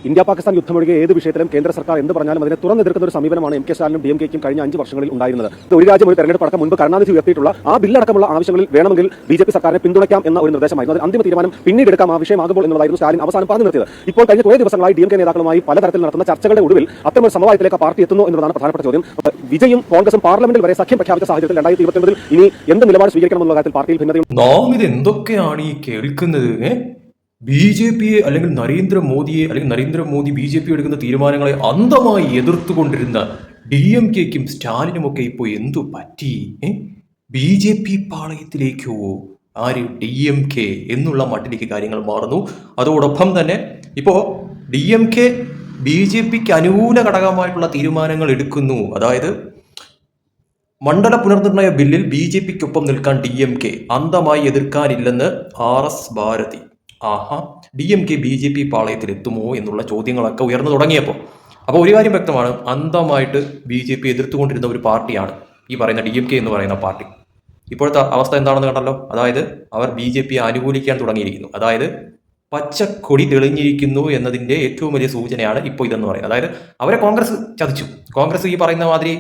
India Pakistan യുദ്ധമൊഴികെ ഏത് വിഷയത്തിലും കേന്ദ്ര സർക്കാർ എന്ത് പറഞ്ഞാലും അതിനെ തുറന്നെതിർക്കുന്ന ഒരു സമീപനമാണ് എം കെ സ്റ്റാലിനും DMK-ക്കും കഴിഞ്ഞ 5 വർഷങ്ങളിൽ ഉണ്ടായിരുന്നത്. ഒരു രാജ്യം ഒരു തെരഞ്ഞെടുപ്പ് അടക്കം മുൻപ് കരുണാനിധി ഉയർത്തിയിട്ടുള്ള ആ ബില്ലടക്കമുള്ള ആവശ്യങ്ങളിൽ വേണമെങ്കിൽ BJP സർക്കാരിനെ പിന്തുണയ്ക്കാം എന്ന ഒരു നിർദ്ദേശമായിരുന്നു. അതിൽ അന്തിമ തീരുമാനം പിന്നീട് എടുക്കാം ആ വിഷയമാകുമ്പോൾ എന്നുള്ളതായിരുന്നു സ്റ്റാലിൻ അവസാനം പറഞ്ഞു നിർത്തിയത്. ഇപ്പോൾ കഴിഞ്ഞ കുറേ ദിവസങ്ങളായി DMK നേതാക്കളുമായി പലതരത്തിൽ നടത്തുന്ന ചർച്ചകളുടെ ഒടുവിൽ അത്തരമൊരു സമവായത്തിലേക്ക് പാർട്ടി എത്തുന്നു എന്നതാണ് പ്രധാനപ്പെട്ട ചോദ്യം. വിജയും കോൺഗ്രസും പാർലമെന്റിൽ വരെ സഖ്യം പ്രഖ്യാപിച്ച സാഹചര്യത്തിൽ 2029 ഇനി എന്ത് നിലപാട് സ്വീകരിക്കണമെന്നുള്ള കാര്യത്തിൽ പാർട്ടിയിൽ ഭിന്നതയും. നാം ഇത് എന്തൊക്കെയാണ് ഈ കേൾക്കുന്നത്? BJP-യെ അല്ലെങ്കിൽ നരേന്ദ്രമോദി BJP എടുക്കുന്ന തീരുമാനങ്ങളെ അന്ധമായി എതിർത്തുകൊണ്ടിരുന്ന DMK-ക്കും സ്റ്റാലിനുമൊക്കെ ഇപ്പോൾ എന്തു പറ്റി? BJP പാളയത്തിലേക്കോ ആര് DMK എന്നുള്ള മട്ടിലേക്ക് കാര്യങ്ങൾ മാറുന്നു. അതോടൊപ്പം തന്നെ ഇപ്പോൾ DMK BJP-ക്ക് അനുകൂല ഘടകമായിട്ടുള്ള തീരുമാനങ്ങൾ എടുക്കുന്നു. അതായത് മണ്ഡല പുനർനിർണയ ബില്ലിൽ BJP-ക്കൊപ്പം നിൽക്കാൻ DMK അന്ധമായി എതിർക്കാനില്ലെന്ന് RS ഭാരതി. DMK BJP പാളയത്തിൽ എത്തുമോ എന്നുള്ള ചോദ്യങ്ങളൊക്കെ ഉയർന്നു തുടങ്ങിയപ്പോൾ അപ്പോൾ ഒരു കാര്യം വ്യക്തമാണ്, അന്ധമായിട്ട് BJP എതിർത്തുകൊണ്ടിരുന്ന ഒരു പാർട്ടിയാണ് ഈ പറയുന്ന DMK എന്ന് പറയുന്ന പാർട്ടി. ഇപ്പോഴത്തെ അവസ്ഥ എന്താണെന്ന് കണ്ടല്ലോ. അതായത് അവർ BJP-യെ അനുകൂലിക്കാൻ തുടങ്ങിയിരിക്കുന്നു. അതായത് പച്ചക്കൊടി തെളിഞ്ഞിരിക്കുന്നു എന്നതിൻ്റെ ഏറ്റവും വലിയ സൂചനയാണ് ഇപ്പോൾ ഇതെന്ന് പറയുന്നത്. അതായത് അവരെ കോൺഗ്രസ് ചതിച്ചു. കോൺഗ്രസ് ഈ പറയുന്ന മാതിരി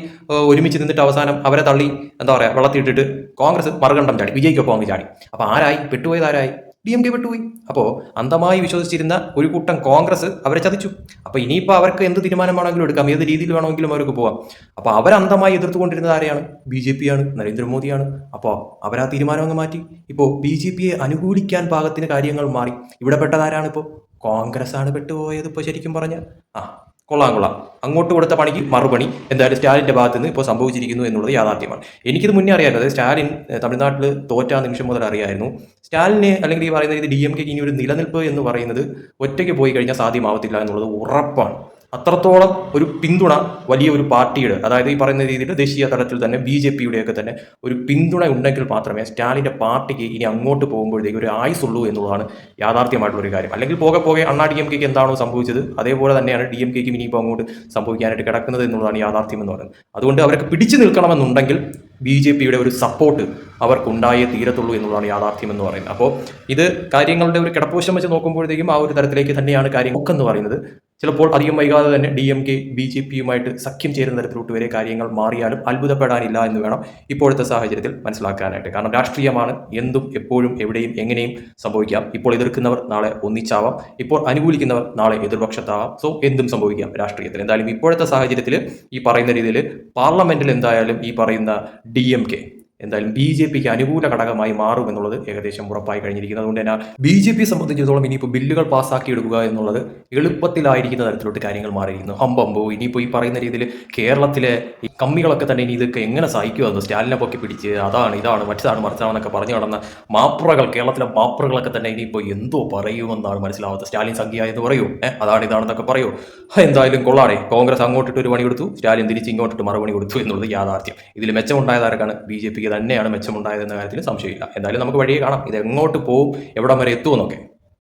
ഒരുമിച്ച് നിന്നിട്ട് അവസാനം അവരെ തള്ളി വെള്ളത്തിയിട്ടിട്ട് കോൺഗ്രസ് മറുകണ്ഠം ചാടി, വിജയ്ക്കൊപ്പം അങ്ങ് ചാടി. അപ്പോൾ ആരായി പെട്ടുപോയത്? ആരായി? DMK പെട്ടുപോയി. അപ്പോൾ അന്ധമായി വിശ്വസിച്ചിരുന്ന ഒരു കൂട്ടം കോൺഗ്രസ് അവരെ ചതിച്ചു. അപ്പോൾ ഇനിയിപ്പോൾ അവർക്ക് എന്ത് തീരുമാനം വേണമെങ്കിലും എടുക്കാം, ഏത് രീതിയിൽ വേണമെങ്കിലും അവർക്ക് പോകാം. അപ്പോൾ അവരന്ധമായി എതിർത്തുകൊണ്ടിരുന്നത് ആരെയാണ്? BJP-യാണ്, നരേന്ദ്രമോദിയാണ്. അപ്പോൾ അവരാ തീരുമാനം അങ്ങ് മാറ്റി. ഇപ്പോൾ BJP-യെ അനുകൂലിക്കാൻ പാകത്തിന് കാര്യങ്ങൾ മാറി. ഇവിടെ പെട്ടതാരാണ്? ഇപ്പോൾ കോൺഗ്രസ് ആണ് പെട്ടുപോയത്. ഇപ്പോൾ ശരിക്കും പറഞ്ഞാൽ കൊള്ളാം. അങ്ങോട്ട് കൊടുത്ത പണിക്ക് മറുപണി എന്തായാലും സ്റ്റാലിൻ്റെ ഭാഗത്ത് നിന്ന് ഇപ്പോൾ സംഭവിച്ചിരിക്കുന്നു എന്നുള്ളത് യാഥാർത്ഥ്യമാണ്. എനിക്കിത് മുന്നേ അറിയാമായിരുന്നു. അതായത് സ്റ്റാലിൻ തമിഴ്നാട്ടിൽ തോറ്റ നിമിഷം മുതൽ അറിയായിരുന്നു. സ്റ്റാലിനെ അല്ലെങ്കിൽ ഈ പറയുന്ന രീതി DMK-ക്ക് ഇനി ഒരു നിലനിൽപ്പ് എന്ന് പറയുന്നത് ഒറ്റയ്ക്ക് പോയി കഴിഞ്ഞാൽ സാധ്യമാവത്തില്ല എന്നുള്ളത് ഉറപ്പാണ്. അത്രത്തോളം ഒരു പിന്തുണ വലിയ ഒരു പാർട്ടിയുടെ, അതായത് ഈ പറയുന്ന രീതിയിൽ ദേശീയ തലത്തിൽ തന്നെ BJP-യുടെയൊക്കെ തന്നെ ഒരു പിന്തുണ ഉണ്ടെങ്കിൽ മാത്രമേ സ്റ്റാലിൻ്റെ പാർട്ടിക്ക് ഇനി അങ്ങോട്ട് പോകുമ്പോഴത്തേക്ക് ഒരു ആയുസുള്ളൂ എന്നുള്ളതാണ് യാഥാർത്ഥ്യമായിട്ടുള്ളൊരു കാര്യം. അല്ലെങ്കിൽ പോകെ അണ്ണാ DMK-ക്ക് എന്താണോ സംഭവിച്ചത് അതേപോലെ തന്നെയാണ് DMK-ക്കും ഇനിയിപ്പോൾ അങ്ങോട്ട് സംഭവിക്കാനായിട്ട് കിടക്കുന്നത് എന്നുള്ളതാണ് യാഥാർത്ഥ്യം എന്ന് പറയുന്നത്. അതുകൊണ്ട് അവർക്ക് പിടിച്ചു നിൽക്കണമെന്നുണ്ടെങ്കിൽ BJP-യുടെ ഒരു സപ്പോർട്ട് അവർക്കുണ്ടായേ തീരത്തുള്ളൂ എന്നുള്ളതാണ് യാഥാർത്ഥ്യം എന്ന് പറയുന്നത്. അപ്പോൾ ഇത് കാര്യങ്ങളുടെ ഒരു കിടപ്പുവശം വെച്ച് നോക്കുമ്പോഴത്തേക്കും ആ ഒരു തരത്തിലേക്ക് തന്നെയാണ് കാര്യങ്ങളൊക്കെ എന്ന് പറയുന്നത്. ചിലപ്പോൾ അധികം വൈകാതെ തന്നെ DMK BJP-യുമായിട്ട് സഖ്യം ചേരുന്ന തരത്തിലോട്ട് വരെ കാര്യങ്ങൾ മാറിയാലും അത്ഭുതപ്പെടാനില്ല എന്ന് വേണം ഇപ്പോഴത്തെ സാഹചര്യത്തിൽ മനസ്സിലാക്കാനായിട്ട്. കാരണം രാഷ്ട്രീയമാണ്, എന്തും എപ്പോഴും എവിടെയും എങ്ങനെയും സംഭവിക്കാം. ഇപ്പോൾ എതിർക്കുന്നവർ നാളെ ഒന്നിച്ചാവാം, ഇപ്പോൾ അനുകൂലിക്കുന്നവർ നാളെ എതിർപക്ഷത്താവാം. സോ എന്തും സംഭവിക്കാം രാഷ്ട്രീയത്തിൽ. എന്തായാലും ഇപ്പോഴത്തെ സാഹചര്യത്തിൽ ഈ പറയുന്ന രീതിയിൽ പാർലമെന്റിൽ എന്തായാലും ഈ പറയുന്ന DMK എന്തായാലും BJP-ക്ക് അനുകൂല ഘടകമായി മാറുമെന്നുള്ളത് ഏകദേശം ഉറപ്പായി കഴിഞ്ഞിരിക്കുന്നത്. അതുകൊണ്ട് തന്നെ BJP സംബന്ധിച്ചിടത്തോളം ഇനിയിപ്പോൾ ബില്ലുകൾ പാസ്സാക്കി എടുക്കുക എന്നുള്ളത് എളുപ്പത്തിലായിരിക്കുന്ന തരത്തിലോട്ട് കാര്യങ്ങൾ മാറിയിരിക്കുന്നു. ഹമ്പമ്പോ ഇനിയിപ്പോൾ ഈ പറയുന്ന രീതിയിൽ കേരളത്തിലെ ഈ കമ്മികളൊക്കെ തന്നെ ഇനി ഇതൊക്കെ എങ്ങനെ സഹിക്കുമെന്ന് സ്റ്റാലിനെ പൊക്കി പിടിച്ച് ഇതാണ് മറിച്ചാണെന്നൊക്കെ പറഞ്ഞു നടന്ന മാപ്രകൾ, കേരളത്തിലെ മാപ്രകളൊക്കെ തന്നെ ഇനിയിപ്പോൾ എന്തോ പറയുമെന്നാണ് മനസ്സിലാവാത്തത്. സ്റ്റാലിൻ സംഖ്യ എന്ന് പറയൂ, ഇതാണെന്നൊക്കെ പറയൂ. എന്തായാലും കൊള്ളാടെ, കോൺഗ്രസ് അങ്ങോട്ടിട്ട് ഒരു പണി കൊടുത്തു, സ്റ്റാലിൻ തിരിച്ച് ഇങ്ങോട്ടിട്ട് മറുപണി കൊടുത്തു എന്നുള്ളത് യാഥാർത്ഥ്യം. ഇതിൽ മെച്ചമുണ്ടായതാർക്കാണ്? BJP-ക്ക് തന്നെയാണ് മെച്ചമുണ്ടായതെന്ന കാര്യത്തിൽ സംശയമില്ല. എന്തായാലും നമുക്ക് വഴിയെ കാണാം ഇത് എങ്ങോട്ട് പോകും, എവിടം വരെ എത്തുമെന്നൊക്കെ.